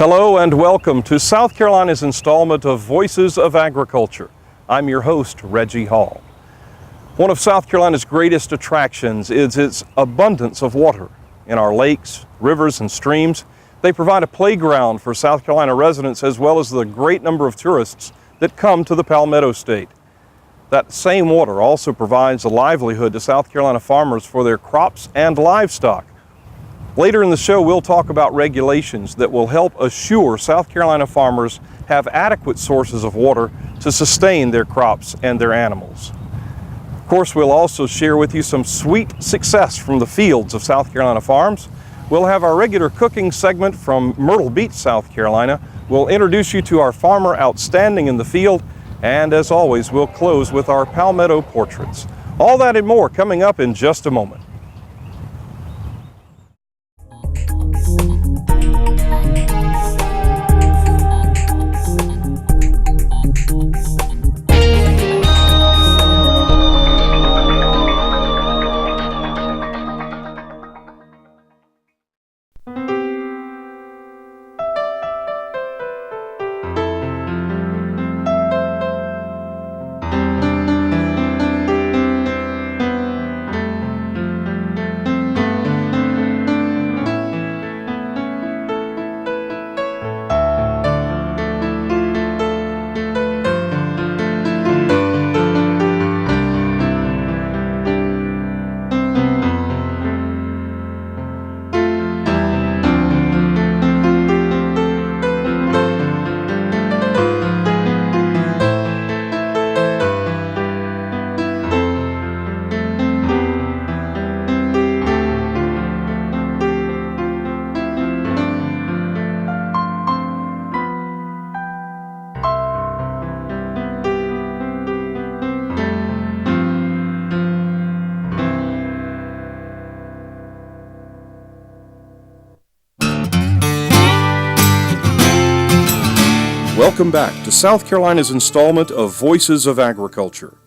Hello and welcome to South Carolina's installment of Voices of Agriculture. I'm your host, Reggie Hall. One of South Carolina's greatest attractions is its abundance of water. In our lakes, rivers, and streams, they provide a playground for South Carolina residents as well as the great number of tourists that come to the Palmetto State. That same water also provides a livelihood to South Carolina farmers for their crops and livestock. Later in the show, we'll talk about regulations that will help assure South Carolina farmers have adequate sources of water to sustain their crops and their animals. Of course, we'll also share with you some sweet success from the fields of South Carolina farms. We'll have our regular cooking segment from Myrtle Beach, South Carolina. We'll introduce you to our farmer outstanding in the field. And as always, we'll close with our Palmetto portraits. All that and more coming up in just a moment. Welcome back to South Carolina's installment of Voices of Agriculture.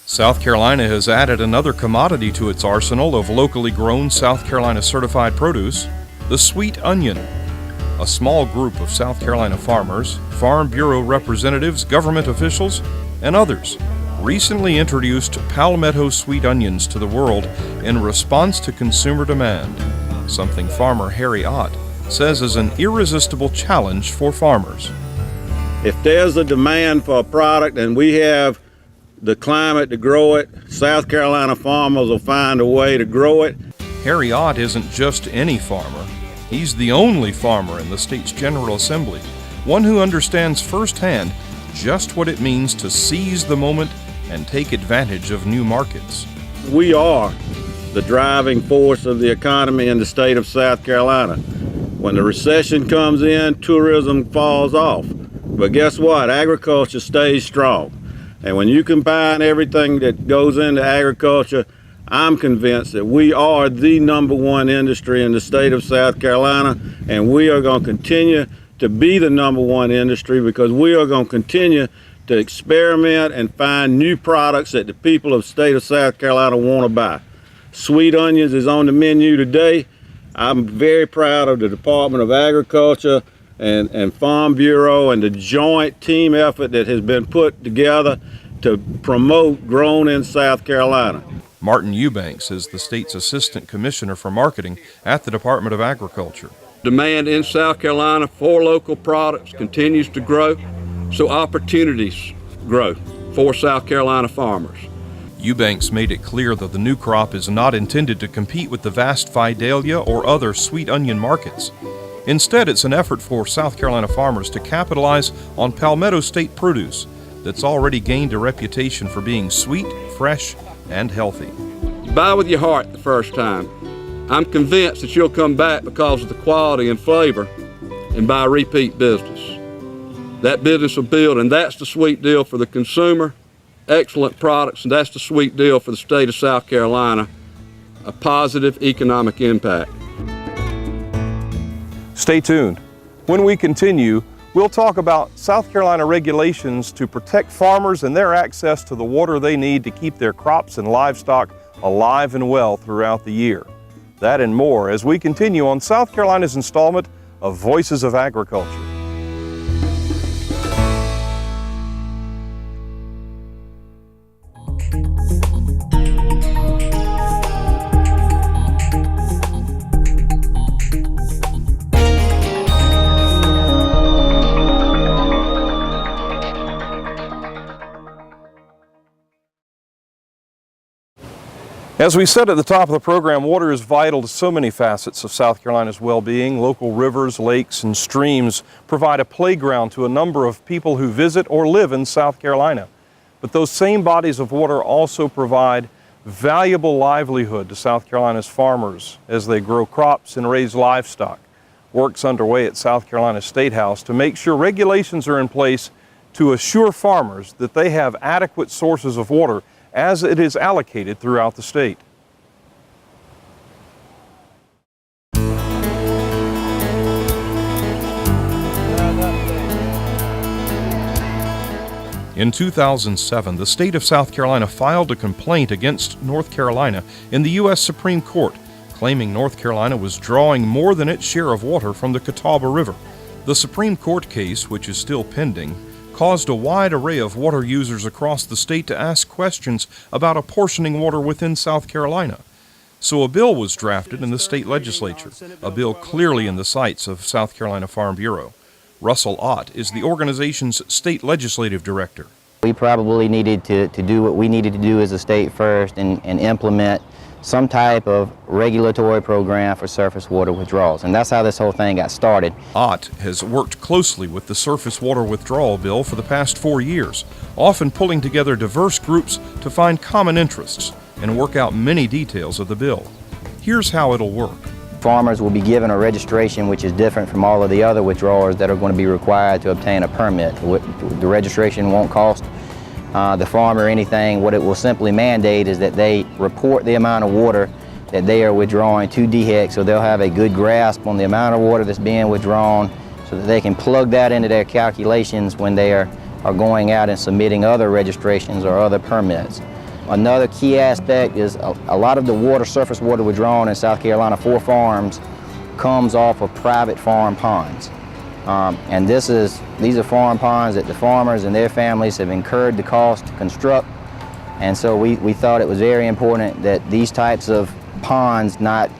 South Carolina has added another commodity to its arsenal of locally grown South Carolina certified produce, the sweet onion. A small group of South Carolina farmers, Farm Bureau representatives, government officials, and others recently introduced Palmetto sweet onions to the world in response to consumer demand, something Farmer Carrie Dalton says is an irresistible challenge for farmers. If there's a demand for a product and we have the climate to grow it, South Carolina farmers will find a way to grow it. Carrie Dalton isn't just any farmer. He's the only farmer in the state's General Assembly, one who understands firsthand just what it means to seize the moment and take advantage of new markets. We are the driving force of the economy in the state of South Carolina. When the recession comes in, tourism falls off. But guess what? Agriculture stays strong. And when you combine everything that goes into agriculture, I'm convinced that we are the #1 industry in the state of South Carolina, and we are going to continue to be the #1 industry because we are going to continue to experiment and find new products that the people of the state of South Carolina want to buy. Sweet onions is on the menu today. I'm very proud of the Department of Agriculture and Farm Bureau and the joint team effort that has been put together to promote grown in South Carolina. Martin Eubanks is the state's Assistant Commissioner for Marketing at the Department of Agriculture. Demand in South Carolina for local products continues to grow, so opportunities grow for South Carolina farmers. Eubanks made it clear that the new crop is not intended to compete with the vast Vidalia or other sweet onion markets. Instead, it's an effort for South Carolina farmers to capitalize on Palmetto State produce that's already gained a reputation for being sweet, fresh, and healthy. Buy with your heart the first time. I'm convinced that you'll come back because of the quality and flavor and buy repeat business. That business will build, and that's the sweet deal for the consumer. Excellent products, and that's the sweet deal for the state of South Carolina, a positive economic impact. Stay tuned. When we continue, we'll talk about South Carolina regulations to protect farmers and their access to the water they need to keep their crops and livestock alive and well throughout the year. That and more as we continue on South Carolina's installment of Voices of Agriculture. As we said at the top of the program, water is vital to so many facets of South Carolina's well-being. Local rivers, lakes, and streams provide a playground to a number of people who visit or live in South Carolina. But those same bodies of water also provide valuable livelihood to South Carolina's farmers as they grow crops and raise livestock. Work's underway at South Carolina State House to make sure regulations are in place to assure farmers that they have adequate sources of water as it is allocated throughout the state. In 2007, the state of South Carolina filed a complaint against North Carolina in the U.S. Supreme Court, claiming North Carolina was drawing more than its share of water from the Catawba River. The Supreme Court case, which is still pending, caused a wide array of water users across the state to ask questions about apportioning water within South Carolina. So a bill was drafted in the state legislature, a bill clearly in the sights of South Carolina Farm Bureau. Russell Ott is the organization's state legislative director. We probably needed to do what we needed to do as a state first and implement some type of regulatory program for surface water withdrawals. And that's how this whole thing got started. Ott has worked closely with the Surface Water Withdrawal Bill for the past 4 years, often pulling together diverse groups to find common interests and work out many details of the bill. Here's how it'll work. Farmers will be given a registration which is different from all of the other withdrawers that are going to be required to obtain a permit. The registration won't cost the farmer anything. What it will simply mandate is that they report the amount of water that they are withdrawing to DHEC, so they'll have a good grasp on the amount of water that's being withdrawn so that they can plug that into their calculations when they are going out and submitting other registrations or other permits. Another key aspect is a lot of the surface water withdrawn in South Carolina for farms comes off of private farm ponds. And these are farm ponds that the farmers and their families have incurred the cost to construct. And so we thought it was very important that these types of ponds not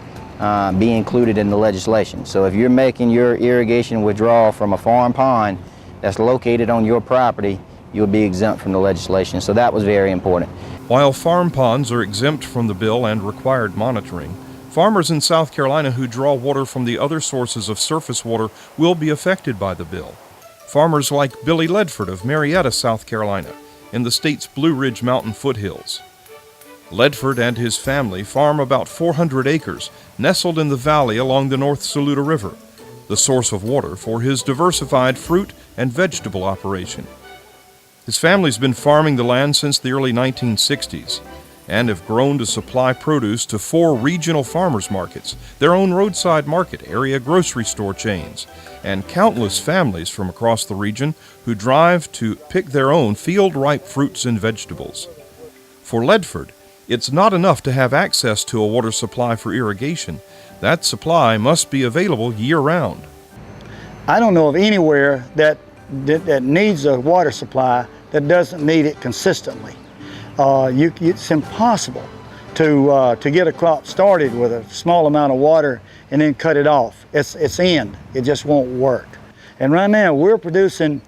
be included in the legislation. So if you're making your irrigation withdrawal from a farm pond that's located on your property, you'll be exempt from the legislation. So that was very important. While farm ponds are exempt from the bill and required monitoring, farmers in South Carolina who draw water from the other sources of surface water will be affected by the bill. Farmers like Billy Ledford of Marietta, South Carolina, in the state's Blue Ridge Mountain foothills. Ledford and his family farm about 400 acres nestled in the valley along the North Saluda River, the source of water for his diversified fruit and vegetable operation. His family's been farming the land since the early 1960s and have grown to supply produce to 4 regional farmers markets, their own roadside market, area grocery store chains, and countless families from across the region who drive to pick their own field-ripe fruits and vegetables. For Ledford, it's not enough to have access to a water supply for irrigation. That supply must be available year-round. I don't know of anywhere that needs a water supply that doesn't need it consistently. It's impossible to get a crop started with a small amount of water and then cut it off. It's end. It just won't work. And right now we're producing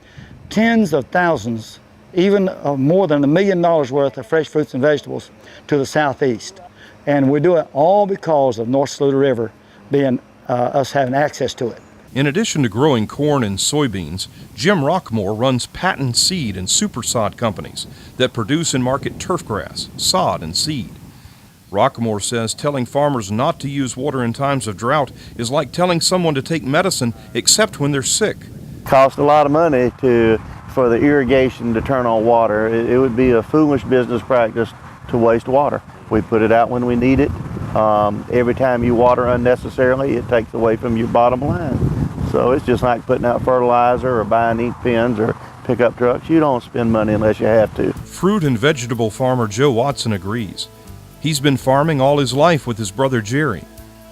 tens of thousands, even more than $1 million worth of fresh fruits and vegetables to the southeast. And we do it all because of North Saluda River being us having access to it. In addition to growing corn and soybeans, Jim Rockmore runs patent seed and super sod companies that produce and market turfgrass, sod, and seed. Rockmore says telling farmers not to use water in times of drought is like telling someone to take medicine except when they're sick. It costs a lot of money for the irrigation to turn on water. It would be a foolish business practice to waste water. We put it out when we need it. Every time you water unnecessarily, it takes away from your bottom line. So it's just like putting out fertilizer or buying ink pens or pickup trucks. You don't spend money unless you have to. Fruit and vegetable farmer Joe Watson agrees. He's been farming all his life with his brother Jerry.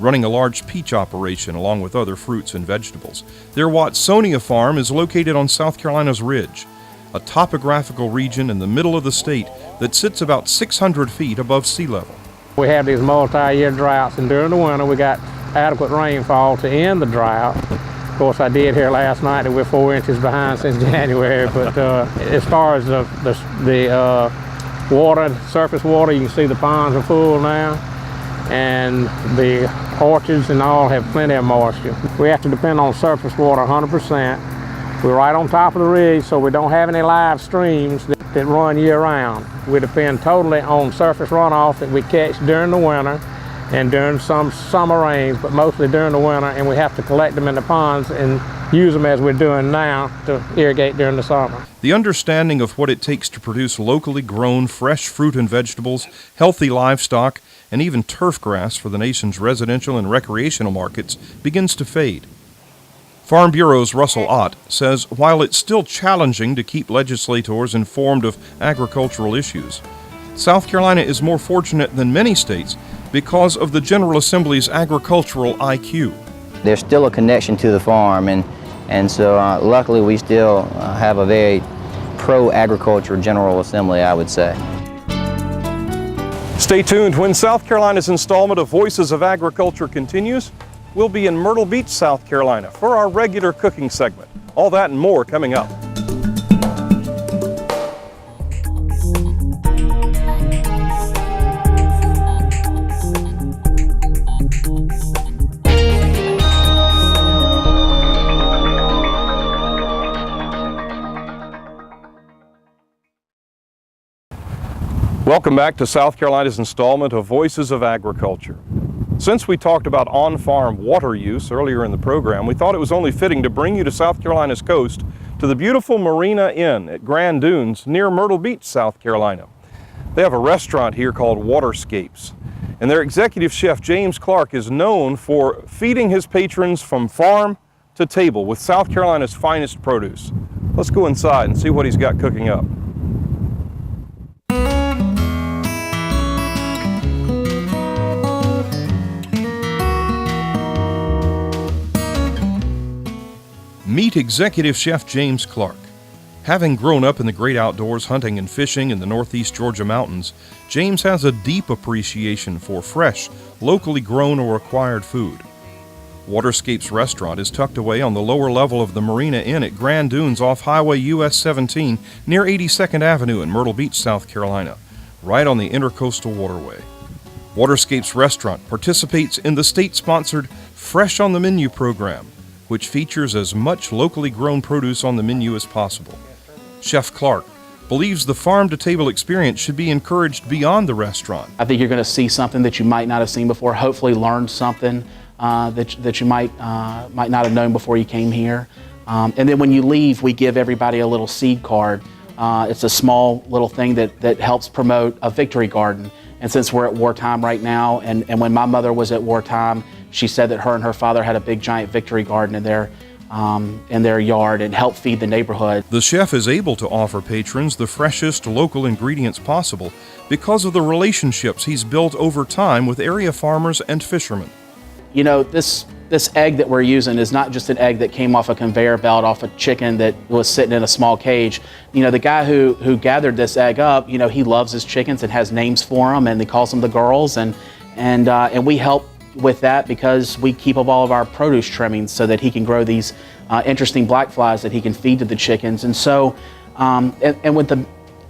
running a large peach operation along with other fruits and vegetables. Their Watsonia farm is located on South Carolina's Ridge, a topographical region in the middle of the state that sits about 600 feet above sea level. We have these multi-year droughts, and during the winter we got adequate rainfall to end the drought. Of course, I did hear last night that we're 4 inches behind since January, but as far as the water, surface water, you can see the ponds are full now, and the orchards and all have plenty of moisture. We have to depend on surface water 100%. We're right on top of the ridge, so we don't have any live streams that run year-round. We depend totally on surface runoff that we catch during the winter and during some summer rains, but mostly during the winter, and we have to collect them in the ponds and use them as we're doing now to irrigate during the summer. The understanding of what it takes to produce locally grown fresh fruit and vegetables, healthy livestock, and even turf grass for the nation's residential and recreational markets begins to fade. Farm Bureau's Russell Ott says while it's still challenging to keep legislators informed of agricultural issues, South Carolina is more fortunate than many states because of the General Assembly's agricultural IQ. There's still a connection to the farm, and so luckily we still have a very pro-agriculture General Assembly, I would say. Stay tuned when South Carolina's installment of Voices of Agriculture continues. We'll be in Myrtle Beach, South Carolina for our regular cooking segment. All that and more coming up. Welcome back to South Carolina's installment of Voices of Agriculture. Since we talked about on-farm water use earlier in the program, we thought it was only fitting to bring you to South Carolina's coast to the beautiful Marina Inn at Grand Dunes near Myrtle Beach, South Carolina. They have a restaurant here called Waterscapes, and their executive chef, James Clark, is known for feeding his patrons from farm to table with South Carolina's finest produce. Let's go inside and see what he's got cooking up. Meet Executive Chef James Clark. Having grown up in the great outdoors hunting and fishing in the northeast Georgia mountains, James has a deep appreciation for fresh, locally grown or acquired food. Waterscapes Restaurant is tucked away on the lower level of the Marina Inn at Grand Dunes off Highway US 17 near 82nd Avenue in Myrtle Beach, South Carolina, right on the Intercoastal Waterway. Waterscapes Restaurant participates in the state-sponsored Fresh on the Menu program, which features as much locally grown produce on the menu as possible. Chef Clark believes the farm-to-table experience should be encouraged beyond the restaurant. I think you're going to see something that you might not have seen before, hopefully learn something that you might not have known before you came here. And then when you leave, we give everybody a little seed card. It's a small little thing that helps promote a victory garden. And since we're at wartime right now, and when my mother was at wartime, she said that her and her father had a big giant victory garden in their yard and helped feed the neighborhood. The chef is able to offer patrons the freshest local ingredients possible because of the relationships he's built over time with area farmers and fishermen. You know, this egg that we're using is not just an egg that came off a conveyor belt off a chicken that was sitting in a small cage. You know, the guy who gathered this egg up, you know, he loves his chickens and has names for them, and he calls them the girls, and we help with that because we keep up all of our produce trimmings so that he can grow these interesting black flies that he can feed to the chickens. And so, and with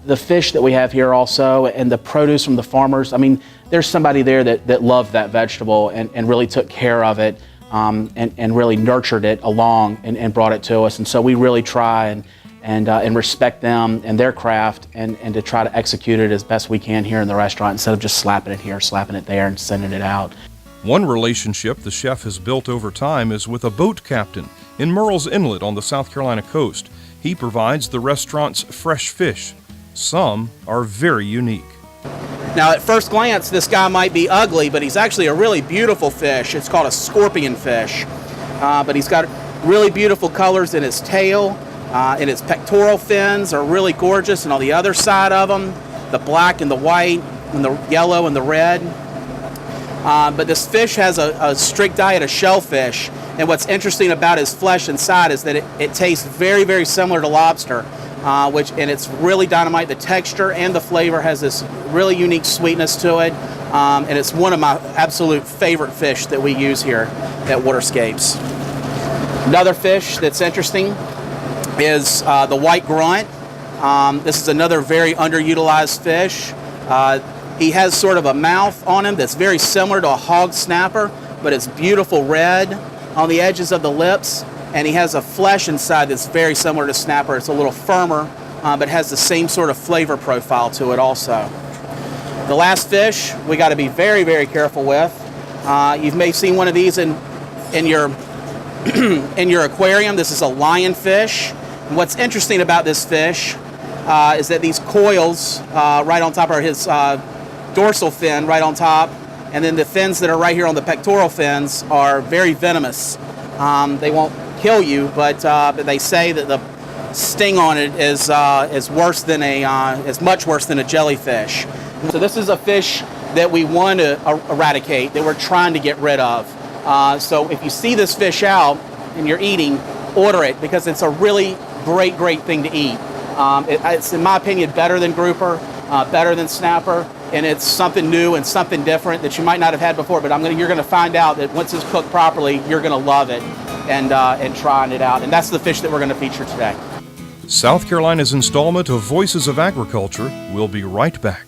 the fish that we have here also, and the produce from the farmers, I mean, there's somebody there that loved that vegetable and really took care of it and really nurtured it along and brought it to us. And so we really try and respect them and their craft and to try to execute it as best we can here in the restaurant instead of just slapping it here, slapping it there, and sending it out. One relationship the chef has built over time is with a boat captain in Murrells Inlet on the South Carolina coast. He provides the restaurant's fresh fish. Some are very unique. Now, at first glance, this guy might be ugly, but he's actually a really beautiful fish. It's called a scorpion fish. But he's got really beautiful colors in his tail, and his pectoral fins are really gorgeous, and on the other side of them, the black and the white and the yellow and the red. But this fish has a strict diet of shellfish, and what's interesting about his flesh inside is that it tastes very, very similar to lobster, and it's really dynamite. The texture and the flavor has this really unique sweetness to it, and it's one of my absolute favorite fish that we use here at Waterscapes. Another fish that's interesting is the white grunt. This is another very underutilized fish. He has sort of a mouth on him that's very similar to a hog snapper, but it's beautiful red on the edges of the lips, and he has a flesh inside that's very similar to snapper. It's a little firmer, but has the same sort of flavor profile to it also. The last fish we got to be very, very careful with. You may have seen one of these in your in your aquarium. This is a lionfish. And what's interesting about this fish is that these coils right on top are his dorsal fin right on top, and then the fins that are right here on the pectoral fins are very venomous. They won't kill you, but they say that the sting on it is worse than is much worse than a jellyfish. So this is a fish that we want to eradicate, that we're trying to get rid of. So if you see this fish out and you're eating, order it, because it's a really great thing to eat. It's, in my opinion, better than grouper, better than snapper, and it's something new and something different that you might not have had before. But you're going to find out that once it's cooked properly, you're going to love it and trying it out. And that's the fish that we're going to feature today. South Carolina's installment of Voices of Agriculture will be right back.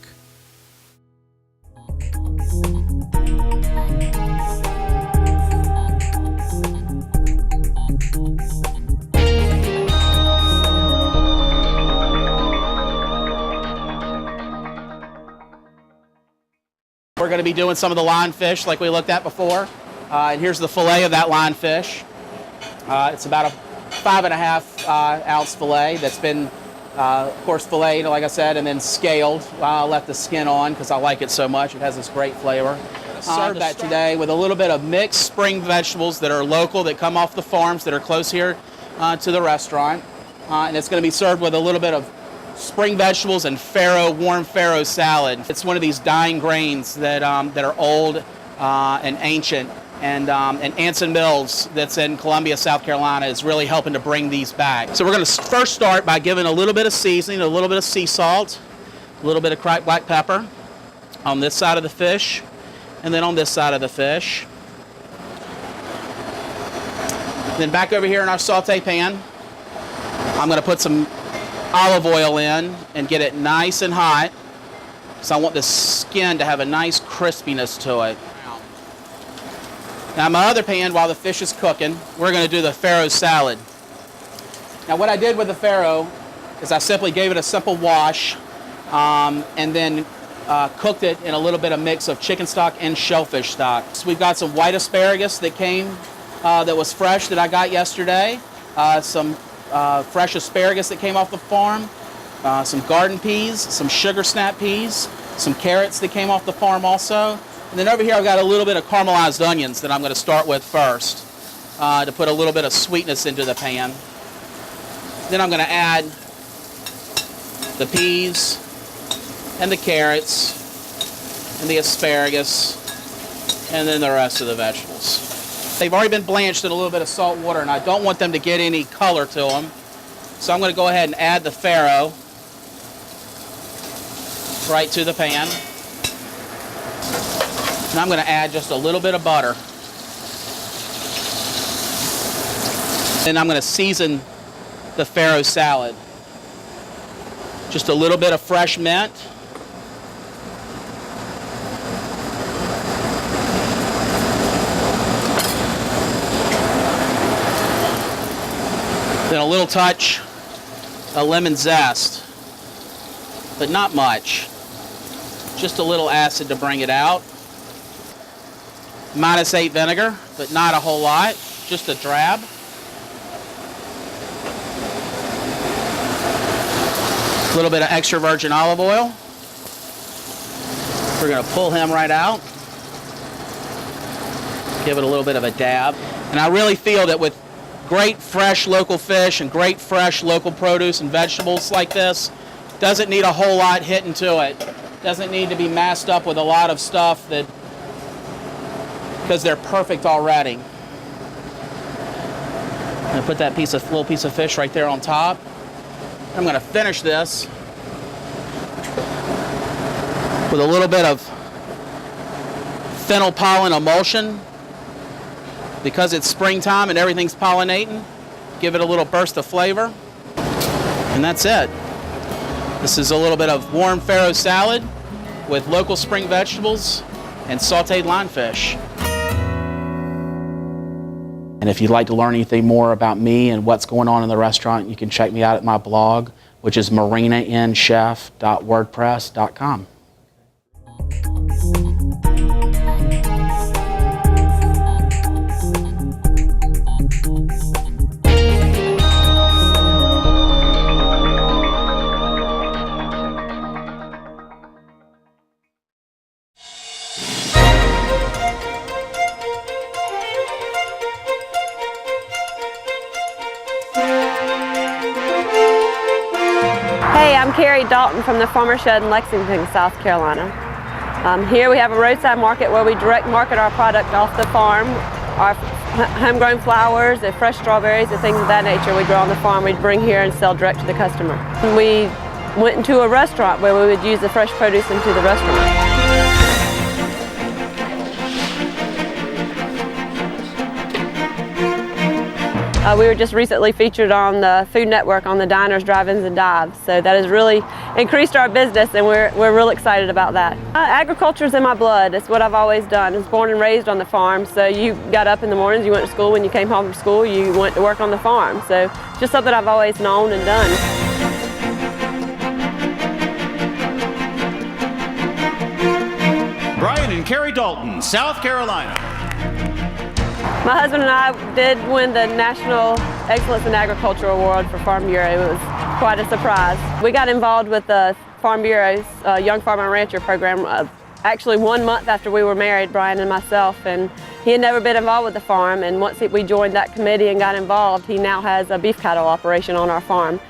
We're going to be doing some of the lionfish like we looked at before. And here's the fillet of that lionfish. It's about a 5.5 ounce fillet that's been, of course, filleted, like I said, and then scaled. I left the skin on because I like it so much. It has this great flavor. Serve that today with a little bit of mixed spring vegetables that are local, that come off the farms that are close here to the restaurant. And it's going to be served with a little bit of spring vegetables and warm farro salad. It's one of these dying grains that are old and ancient, and Anson Mills that's in Columbia, South Carolina, is really helping to bring these back. So we're going to first start by giving a little bit of seasoning, a little bit of sea salt, a little bit of cracked black pepper on this side of the fish, and then on this side of the fish. Then back over here in our saute pan, I'm going to put some olive oil in and get it nice and hot, so I want the skin to have a nice crispiness to it. Now, in my other pan, while the fish is cooking, we're going to do the farro salad. Now, what I did with the farro is I simply gave it a simple wash and then cooked it in a little bit of mix of chicken stock and shellfish stock. So we've got some white asparagus that came that was fresh that I got yesterday, some fresh asparagus that came off the farm, some garden peas, some sugar snap peas, some carrots that came off the farm also. And then over here I've got a little bit of caramelized onions that I'm going to start with first to put a little bit of sweetness into the pan. Then I'm going to add the peas and the carrots and the asparagus and then the rest of the vegetables. They've already been blanched in a little bit of salt water, and I don't want them to get any color to them. So I'm going to go ahead and add the farro right to the pan. And I'm going to add just a little bit of butter. Then I'm going to season the farro salad. Just a little bit of fresh mint. Then a little touch of lemon zest, but not much. Just a little acid to bring it out. -8 vinegar, but not a whole lot, just a drab. A little bit of extra virgin olive oil. We're going to pull him right out. Give it a little bit of a dab. And I really feel that with great fresh local fish and great fresh local produce and vegetables like this, doesn't need a whole lot hitting to it. Doesn't need to be masked up with a lot of stuff that because they're perfect already. I'm gonna put that little piece of fish right there on top. I'm gonna finish this with a little bit of fennel pollen emulsion. Because it's springtime and everything's pollinating, give it a little burst of flavor. And that's it. This is a little bit of warm farro salad with local spring vegetables and sauteed lionfish. And if you'd like to learn anything more about me and what's going on in the restaurant, you can check me out at my blog, which is marinainchef.wordpress.com. Hey, I'm Carrie Dalton from the Farmer Shed in Lexington, South Carolina. Here we have a roadside market where we direct market our product off the farm. Our homegrown flowers, the fresh strawberries, the things of that nature we grow on the farm, we bring here and sell direct to the customer. We went into a restaurant where we would use the fresh produce into the restaurant. We were just recently featured on the Food Network on the Diners, Drive-Ins, and Dives. So that has really increased our business, and we're real excited about that. Agriculture is in my blood. It's what I've always done. I was born and raised on the farm. So you got up in the mornings, you went to school. When you came home from school, you went to work on the farm. So it's just something I've always known and done. Brian and Carrie Dalton, South Carolina. My husband and I did win the National Excellence in Agriculture Award for Farm Bureau. It was quite a surprise. We got involved with the Farm Bureau's Young Farmer and Rancher program actually 1 month after we were married, Brian and myself, and he had never been involved with the farm, and once we joined that committee and got involved, he now has a beef cattle operation on our farm.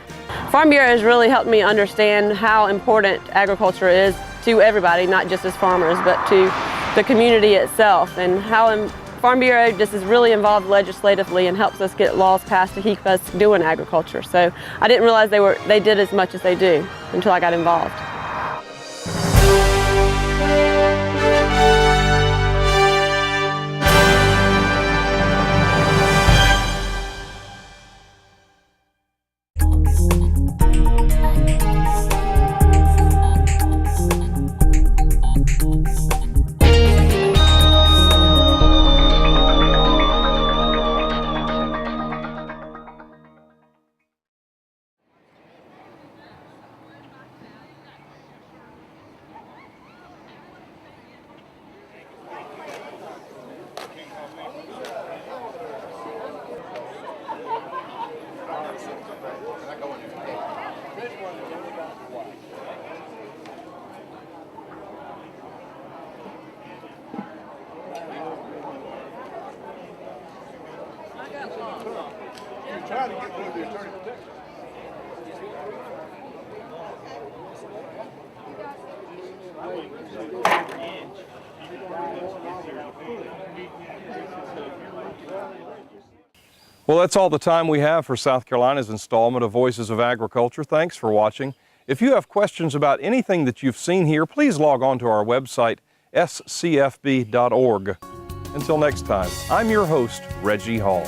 Farm Bureau has really helped me understand how important agriculture is to everybody, not just as farmers, but to the community itself, and how Farm Bureau just is really involved legislatively and helps us get laws passed to keep us doing agriculture. So I didn't realize they did as much as they do until I got involved. Well, that's all the time we have for South Carolina's installment of Voices of Agriculture. Thanks for watching. If you have questions about anything that you've seen here, please log on to our website, scfb.org. Until next time, I'm your host, Reggie Hall.